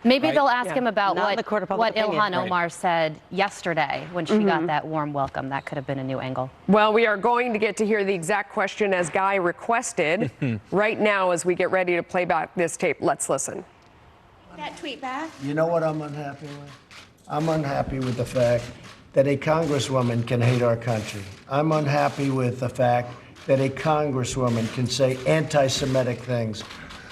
Maybe right? they'll ask him about Not in the court of public what opinion. Ilhan Omar said yesterday when she got that warm welcome. That could have been a new angle. Well, we are going to get to hear the exact question as Guy requested right now as we get ready to play back this tape. Let's listen. That tweet back? You know what I'm unhappy with? I'm unhappy with the fact that a congresswoman can hate our country. I'm unhappy with the fact that a congresswoman can say anti-Semitic things.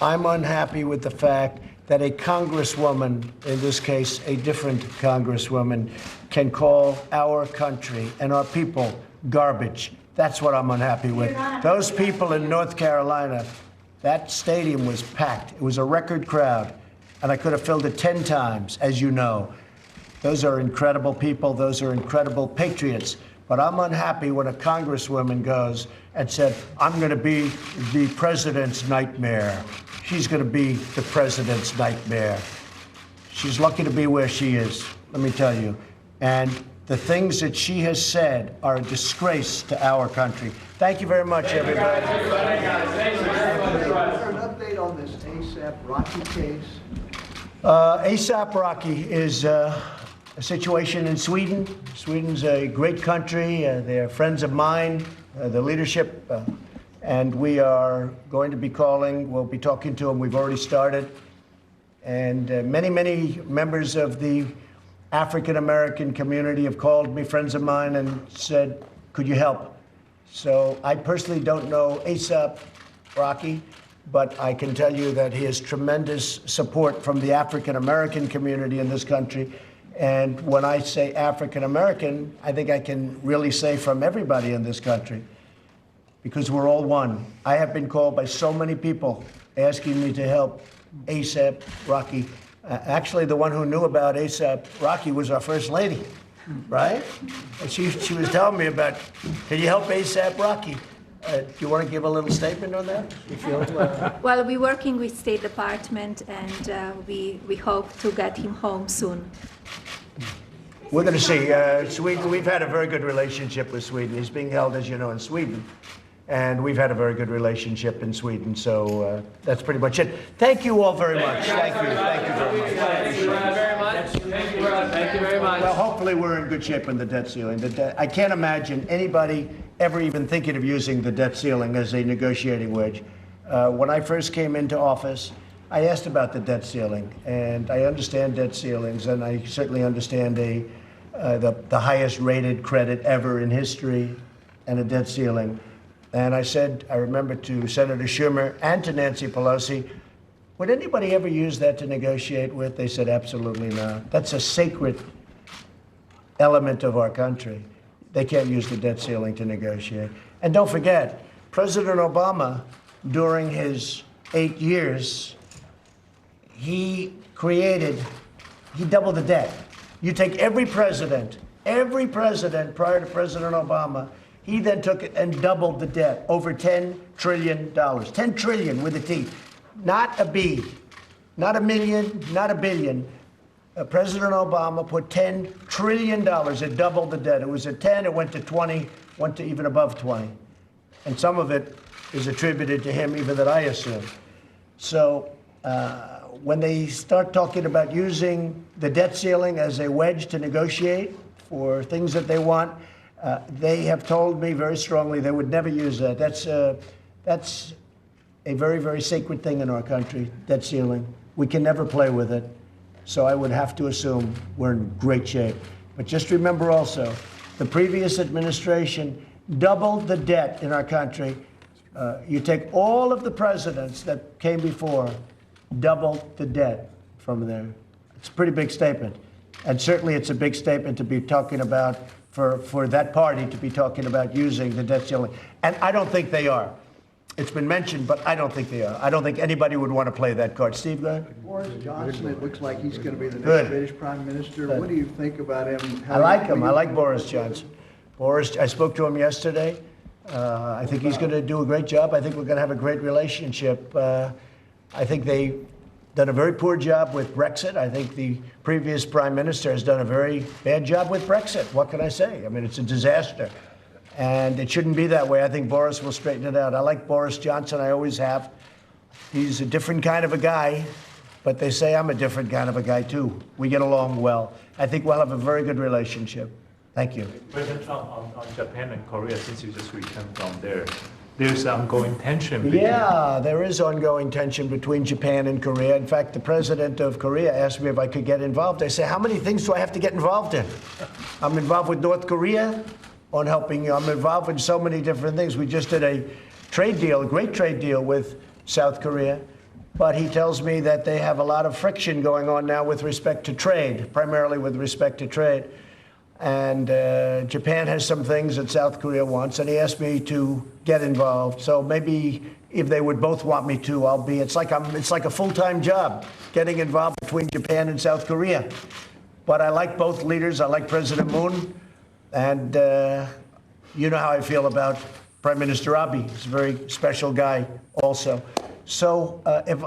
I'm unhappy with the fact that a congresswoman, in this case, a different congresswoman, can call our country and our people garbage. That's what I'm unhappy with. Those people in North Carolina, that stadium was packed. It was a record crowd, and I could have filled it 10 times, as you know. Those are incredible people. Those are incredible patriots. But I'm unhappy when a congresswoman goes and said, I'm going to be the president's nightmare. She's going to be the president's nightmare. She's lucky to be where she is, let me tell you. And the things that she has said are a disgrace to our country. Thank you very much, everybody. Is there an update on this ASAP Rocky case? ASAP Rocky is a situation in Sweden. Sweden's a great country. They're friends of mine, the leadership, and we are going to be calling. We'll be talking to them. We've already started. And many members of the African-American community have called me, friends of mine, and said, could you help? So I personally don't know ASAP Rocky, but I can tell you that he has tremendous support from the African-American community in this country. And when I say African-American, I think I can really say from everybody in this country, because we're all one. I have been called by so many people asking me to help ASAP Rocky. Actually, the one who knew about ASAP Rocky was our First Lady, right? And she was telling me about, can you help ASAP Rocky? Do you want to give a little statement on that? You feel, Well, we're working with State Department, and we hope to get him home soon. We're going to see. Sweden, we've had a very good relationship with Sweden. He's being held, as you know, in Sweden. And we've had a very good relationship in Sweden. So that's pretty much it. Thank you all very much. Thank you. Thank you very much. Thank you very much. Thank you very much. Well, hopefully we're in good shape on the debt ceiling. I can't imagine anybody ever even thinking of using the debt ceiling as a negotiating wedge. When I first came into office, I asked about the debt ceiling, and I understand debt ceilings, and I certainly understand the highest rated credit ever in history and a debt ceiling. And I said, I remember to Senator Schumer and to Nancy Pelosi, would anybody ever use that to negotiate with? They said, absolutely not. That's a sacred element of our country. They can't use the debt ceiling to negotiate. And don't forget, President Obama, during his 8 years, he doubled the debt. You take every president prior to President Obama, he then took it and doubled the debt, over $10 trillion. 10 trillion with a T, not a B, not a million, not a billion. President Obama put $10 trillion. It doubled the debt. It was at 10, it went to 20, went to even above 20. And some of it is attributed to him, even that I assume. So when they start talking about using the debt ceiling as a wedge to negotiate for things that they want, they have told me very strongly they would never use that. That's a very, very sacred thing in our country, debt ceiling. We can never play with it. So I would have to assume we're in great shape. But just remember also, the previous administration doubled the debt in our country. You take all of the presidents that came before, doubled the debt from there. It's a pretty big statement. And certainly it's a big statement to be talking about, for that party to be talking about using the debt ceiling. And I don't think they are. It's been mentioned, but I don't think they are. I don't think anybody would want to play that card. Steve, go ahead. Boris Johnson, it looks like he's going to be the next British Prime Minister. What do you think about him? I like him. I like Boris Johnson. I spoke to him yesterday. I think he's going to do a great job. I think we're going to have a great relationship. I think they've done a very poor job with Brexit. I think the previous Prime Minister has done a very bad job with Brexit. What can I say? I mean, it's a disaster. And it shouldn't be that way. I think Boris will straighten it out. I like Boris Johnson. I always have. He's a different kind of a guy. But they say I'm a different kind of a guy, too. We get along well. I think we'll have a very good relationship. Thank you. President Trump, on Japan and Korea, since you just returned from there, there's ongoing tension between... Yeah, there is ongoing tension between Japan and Korea. In fact, the president of Korea asked me if I could get involved. I said, how many things do I have to get involved in? I'm involved with North Korea on helping you. I'm involved in so many different things. We just did a trade deal, a great trade deal with South Korea. But he tells me that they have a lot of friction going on now with respect to trade, primarily with respect to trade. And Japan has some things that South Korea wants, and he asked me to get involved. So maybe if they would both want me to, I'll be. It's like a full-time job, getting involved between Japan and South Korea. But I like both leaders. I like President Moon, and you know how I feel about Prime Minister Abe. He's a very special guy, also. So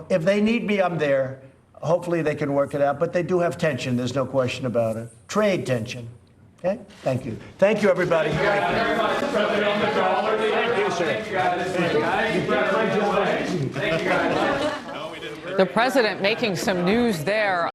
if they need me, I'm there. Hopefully they can work it out. But they do have tension. There's no question about it. Trade tension. Okay? Thank you. Thank you, everybody. Thank you very much, President. Thank you, sir. Thank you, guys. Thank you, guys. The president making some news there.